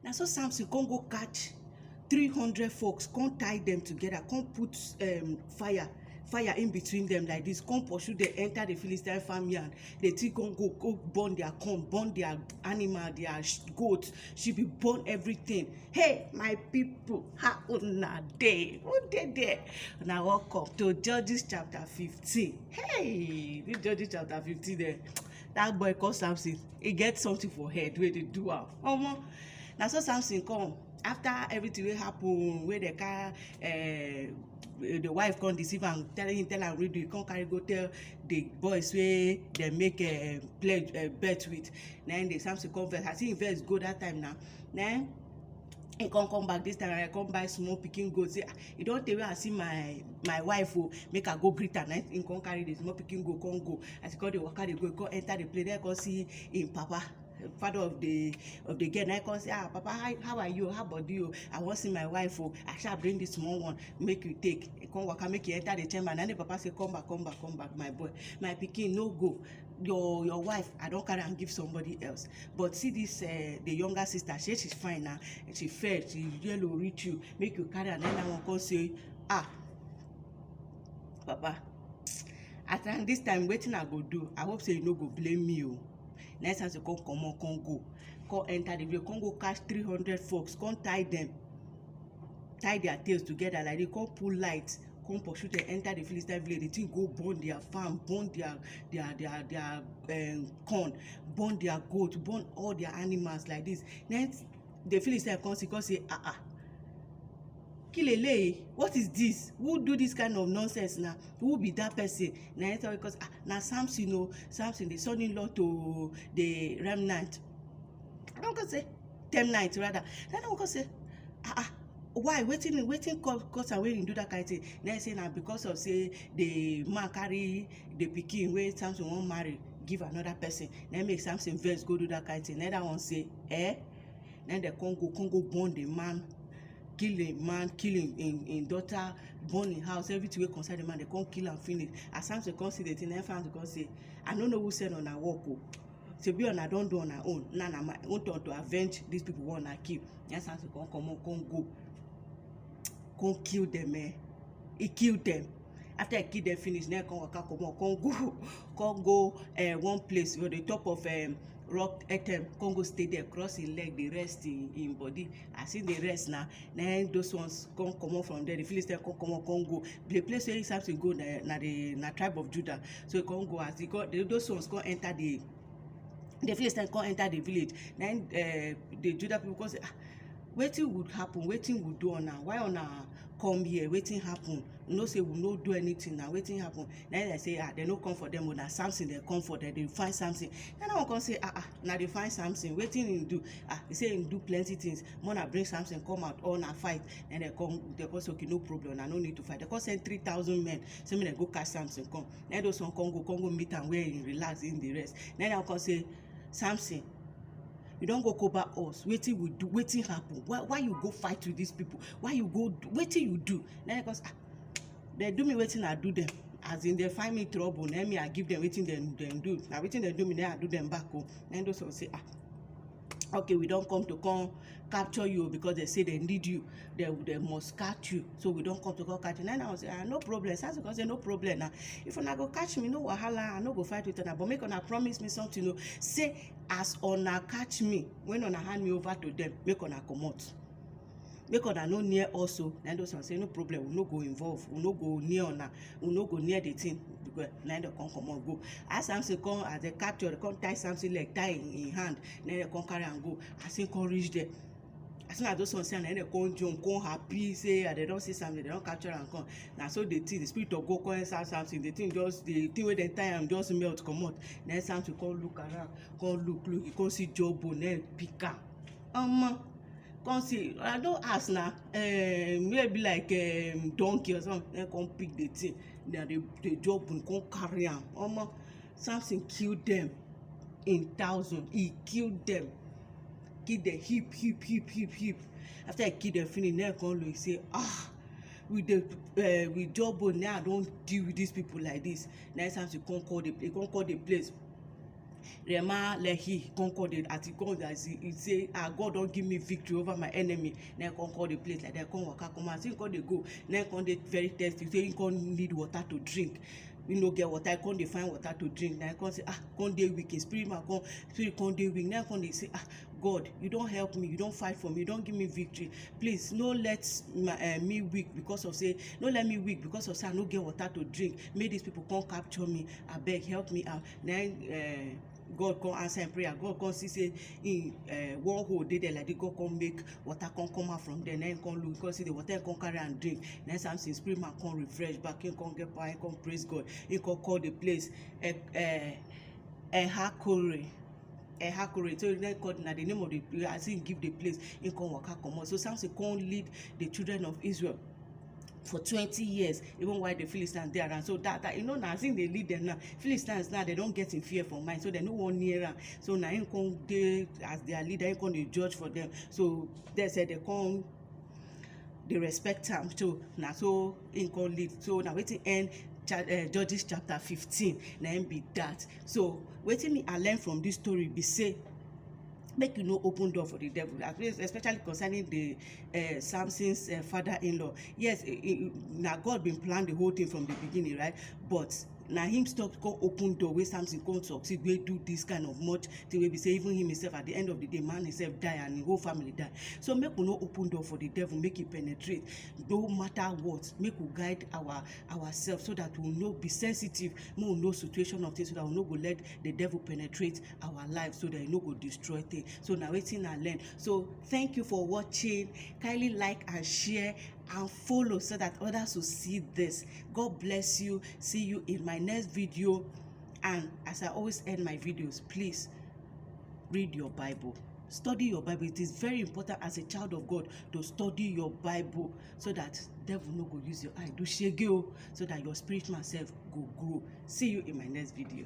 na so Samson come go catch 300 folks, come tie them together, come put fire in between them like this, come pursue them, enter the Philistine farmyard. The thing come go burn their corn, burn their animal, their goat, she be burn everything. Hey, my people, how una dey? Who dey there? Now welcome to Judges chapter 15. Hey, this Judges chapter 15 there. That boy called Samson, he get something for head wey dey do am. Omo, na so Samson come after everything wey happen, wey dey carry the wife come deceive am, tell am read, he come carry go tell the boys wey dem make pledge bet with. Na the Samson come vex, as he vex go that time now. Na he come back this time, I come buy small pikin goat, say e don tey wey I see my wife o, make I go greet her. Na him come carry the small pikin goat come go. As he come dey waka dey go, he come enter the place, then come see him papa, father of the girl. Na come say, papa, how are you, how body you? I wan see my wife o, I shall bring this small one make you take. He come waka make you enter the chamber. Na the papa say, come back my boy, my pikin, no go. Your wife I don carry am give somebody else, but see this the younger sister, she's fine now, she fair, she yellow reach you, make you carry am. Then that one come say, papa, at this time wetin I go do? I hope say you no go blame me o. Next time you come comot, come go, come enter the village, come go catch 300 folks, come tie their tails together like they come pull light, come pursue them, enter the Philistine village. The thing go burn their farm, burn their corn, burn their goat, burn all their animals like this. Next the Philistine come say, Kilele, what is this? Who do this kind of nonsense now? Who be that person? Na because na Samson o, Samson the son-in-law to the remnant. I don't go say Temnite rather. Then I go say, why? Waiting cause and when do that kind of thing. Then say na because of say the man carry the pikin wey Samson wan marry give another person. Then make Samson vex go do that kind of thing. Then that one say, Then they come go burn the man, kill a man, kill him daughter, burn him house, everything wey concern the man, they come kill and finish. As Samson come see the thing, then Samson come say, I no know who send una work o. Shebi una don do on our own. Now na my own turn to avenge these people wey una kill. Then Samson come go, come kill them. He kill them. After he kill them finish, then come waka comot, come go one place where the top of rock etem, come go stay there, cross him leg, the rest in body. As in the rest now, then those ones come comot from there. The Philistines come go. The place where Samson go na tribe of Judah. So he come go, as he go, those ones come enter the Philistines come enter the village. Then the Judah people come say, wetin would happen? Wetin would do una? Why una come here? Wetin happen? You know say we no do anything now. Wetin happen? Then they say, they no come for them. Na Samson they come for them. They find Samson. Then I one come say, now they find Samson. Wetin him do? He say him do plenty things. Mona bring Samson come out on a fight. Then they come say, okay, no problem. I no need to fight. They come send 3,000 men. So me they go catch Samson come. Then those one come go meet am where he relax in the rest. Then I come say, Samson, you don go cover us, wetin we do, wetin happen, why you go fight with these people, why you go, wetin you do? Then because they do me wetin I do them, as in they find me trouble, then me I give them wetin dem do, na wetin dem do me, then I do them back o. Then those ones say, okay, we don come to capture you because they say they need you, they must catch you, so we don come to catch you. Then I was say, no problem. Samson come say, no problem now. If una go catch me, no wahala, I no go fight with una, but make una promise me something o. Say as una catch me, when una hand me over to them, make una comot, make una no near also. Then those ones say, no problem, we no go involve, we no go near una, we no go near the thing. Then they come comot go. As Samson come, as they capture, they come tie Samson leg, tie in hand. Then they come carry and go. As he come reach there, as soon as those ones say, and then they come jump, come happy, say they don't see something, they don't capture and come. Now so the spirit of God come inside Samson, the thing where they tie him just melt comot. Then Samson come look around, come look, he come see jawbone, then pick am. Come see, I don't ask now, maybe like donkey or something. Then come pick the thing, then the jawbone come carry am. Samson killed them in thousands. He killed them heap. After I kill them finish, then come look, say, with jawbone, now I don't deal with these people like this. Next time you come call the place, Rema lehi conquer the at God as he say, God don't give me victory over my enemy. Then conquer the place like that. Come waka come out. So come they go. Then come they very thirsty. Say you come need water to drink. You no get water, come dey find water to drink. Then come say, come dey weak. Spirit come dey weak. Then come dey say, God, you don't help me, you don't fight for me, you don't give me victory. Please, no let me weak because of say, no let me weak because of say I no get water to drink. Make these people come capture me. Abeg, help me out. Then God come answer in prayer. God come see say in one hole dey there like this. God come make water come out from there. Then come look, come see the water, come carry and drink. Then Samson spirit man come refresh back. He come get power. He come praise God. He come call the place Ehakore. So then God na the name of the as he give the place. He come waka comot. So Samson come lead the children of Israel for 20 years, even while the Philistines there around. So that you know now, as in they lead them now, Philistines now they don't get in fear for mind, so they no one near am. So now him come they as their leader, him come they judge for them. So they said they come, they respect him. So now so him come lead. So now waiting end Judges chapter 15. Now him be that. So waiting me I learn from this story be say, make you no open door for the devil, especially concerning the Samson's father-in-law. Yes, now God been planned the whole thing from the beginning, right? But now him stop come open door wey Samson come succeed, wey do this kind of much thing wey be say even him himself at the end of the day, man himself die and him whole family die. So make we no open door for the devil, make it penetrate. No matter what, make we guide ourselves so that we no be sensitive, we know situation of things, so that we no go let the devil penetrate our life, so that he no go destroy things. So now wetin I learn. So thank you for watching. Kindly like and share and follow so that others will see this. God bless you. See you in my next video. And as I always end my videos, please read your Bible. Study your Bible. It is very important as a child of God to study your Bible, so that devil no go use your eye do shege, so that your spiritual self go grow. See you in my next video.